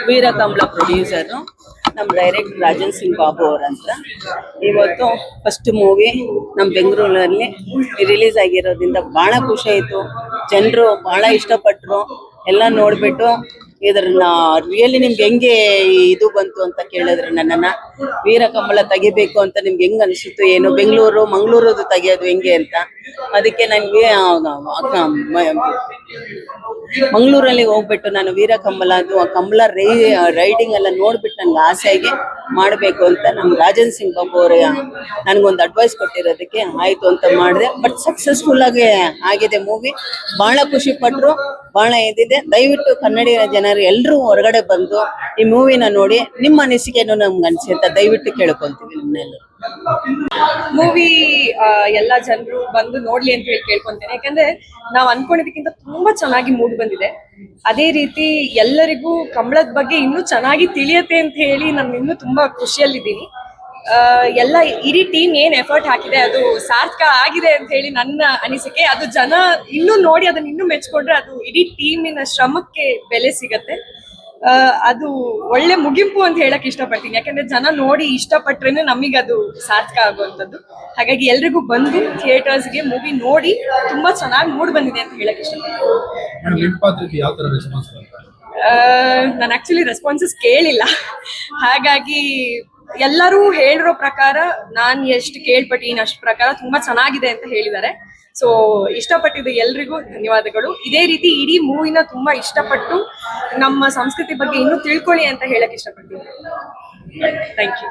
ವೀರಕಮಲ producer, ನಮ್ಮ director Rajan Singh Babu ಅವರಂತ. ಇವತ್ತು first movie ನಮ್ಮ ಬೆಂಗಳೂರಲ್ಲಿ ರಿಲೀಸ್ ಆಗಿರೋದ್ರಿಂದ ಭಾಳ ಖುಷಿ ಆಯಿತು. ಜನರು ಭಾಳ ಇಷ್ಟಪಟ್ಟರು. ಎಲ್ಲ ನೋಡಿಬಿಟ್ಟು ಇದನ್ನ ರಿಯಲಿ ನಿಮ್ಗೆ ಹೆಂಗೆ ಇದು ಬಂತು ಅಂತ ಕೇಳಿದ್ರು ನನ್ನನ್ನು. ವೀರಕಮಲ ತೆಗಿಬೇಕು ಅಂತ ನಿಮ್ಗೆ ಹೆಂಗೆ ಅನಿಸುತ್ತು, ಏನು ಬೆಂಗಳೂರು ಮಂಗಳೂರದು ತೆಗಿಯೋದು ಹೆಂಗೆ ಅಂತ. ಅದಕ್ಕೆ ನನಗೆ ಮಂಗಳೂರಲ್ಲಿ ಹೋಗ್ಬಿಟ್ಟು ನಾನು ವೀರಕಮಲದು ಕಮಲ ರೈಡಿಂಗ್ ಎಲ್ಲ ನೋಡ್ಬಿಟ್ಟು ನನಗೆ ಆಸೆಗೆ ಮಾಡಬೇಕು ಅಂತ ನಮ್ಮ ರಾಜನ್ ಸಿಂಗ್ ಬಾಬು ಅವರು ನನಗೊಂದು ಅಡ್ವೈಸ್ ಕೊಟ್ಟಿರೋದಕ್ಕೆ ಆಯಿತು ಅಂತ ಮಾಡಿದೆ. ಬಟ್ ಸಕ್ಸಸ್ಫುಲ್ ಆಗಿ ಆಗಿದೆ ಮೂವಿ. ಭಾಳ ಖುಷಿ ಪಟ್ಟರು, ಭಾಳ ಇದಿದೆ. ದಯವಿಟ್ಟು ಕನ್ನಡಿಗ ಜನರು ಎಲ್ಲರೂ ಹೊರಗಡೆ ಬಂದು ಈ ಮೂವಿನ ನೋಡಿ ನಿಮ್ಮ ಅನಿಸಿಕೆಯನ್ನು ನಮ್ಗೆ ಅನಿಸಿ ಅಂತ ದಯವಿಟ್ಟು ಕೇಳ್ಕೊತೀವಿ ನಿಮ್ಮನ್ನೆಲ್ಲರೂ. ಮೂವಿ ಎಲ್ಲ ಜನರು ಬಂದು ನೋಡ್ಲಿ ಅಂತ ಹೇಳಿ ಕೇಳ್ಕೊಂತೇನೆ. ಯಾಕಂದ್ರೆ ನಾವು ಅನ್ಕೊಂಡಿದ್ದಕ್ಕಿಂತ ತುಂಬಾ ಚೆನ್ನಾಗಿ ಮೂಡ್ ಬಂದಿದೆ. ಅದೇ ರೀತಿ ಎಲ್ಲರಿಗೂ ಕಮಲದ ಬಗ್ಗೆ ಇನ್ನೂ ಚೆನ್ನಾಗಿ ತಿಳಿಯತ್ತೆ ಅಂತ ಹೇಳಿ ನಾನು ಇನ್ನೂ ತುಂಬಾ ಖುಷಿಯಲ್ಲಿದ್ದೀನಿ. ಎಲ್ಲ ಇಡೀ ಟೀಮ್ ಏನ್ ಎಫರ್ಟ್ ಹಾಕಿದೆ ಅದು ಸಾರ್ಥಕ ಆಗಿದೆ ಅಂತ ಹೇಳಿ ನನ್ನ ಅನಿಸಿಕೆ. ಅದು ಜನ ಇನ್ನೂ ನೋಡಿ ಅದನ್ನ ಇನ್ನೂ ಮೆಚ್ಕೊಂಡ್ರೆ ಅದು ಇಡೀ ಟೀಮಿನ ಶ್ರಮಕ್ಕೆ ಬೆಲೆ ಸಿಗತ್ತೆ. ಅದು ಒಳ್ಳೆ ಮುಗಿಂಪು ಅಂತ ಹೇಳಕ್ ಇಷ್ಟಪಡ್ತೀನಿ. ಯಾಕಂದ್ರೆ ಜನ ನೋಡಿ ಇಷ್ಟಪಟ್ರೇನೆ ನಮಗೆ ಅದು ಸಾರ್ಥಕ ಆಗುವಂಥದ್ದು. ಹಾಗಾಗಿ ಎಲ್ರಿಗೂ ಬಂದು ಥಿಯೇಟರ್ಸ್ಗೆ ಮೂವಿ ನೋಡಿ ತುಂಬಾ ಚೆನ್ನಾಗಿ ಮೂಡ್ ಬಂದಿದೆ ಅಂತ ಹೇಳಕ್ ಇಷ್ಟಪಡ್ತೀನಿ. ನಾನು ಆಕ್ಚುಲಿ ರೆಸ್ಪಾನ್ಸಸ್ ಕೇಳಿಲ್ಲ. ಹಾಗಾಗಿ ಎಲ್ಲರೂ ಹೇಳಿರೋ ಪ್ರಕಾರ ನಾನು ಎಷ್ಟು ಕೇಳ್ಪಟ್ಟಿನಿ ಅಷ್ಟು ಪ್ರಕಾರ ತುಂಬಾ ಚೆನ್ನಾಗಿದೆ ಅಂತ ಹೇಳಿದ್ದಾರೆ. ಸೊ ಇಷ್ಟಪಟ್ಟಿದ್ದ ಎಲ್ರಿಗೂ ಧನ್ಯವಾದಗಳು. ಇದೇ ರೀತಿ ಇಡೀ ಮೂವಿನ ತುಂಬಾ ಇಷ್ಟಪಟ್ಟು ನಮ್ಮ ಸಂಸ್ಕೃತಿ ಬಗ್ಗೆ ಇನ್ನೂ ತಿಳ್ಕೊಳ್ಳಿ ಅಂತ ಹೇಳಕ್ ಇಷ್ಟಪಡ್ತೀನಿ. Thank you.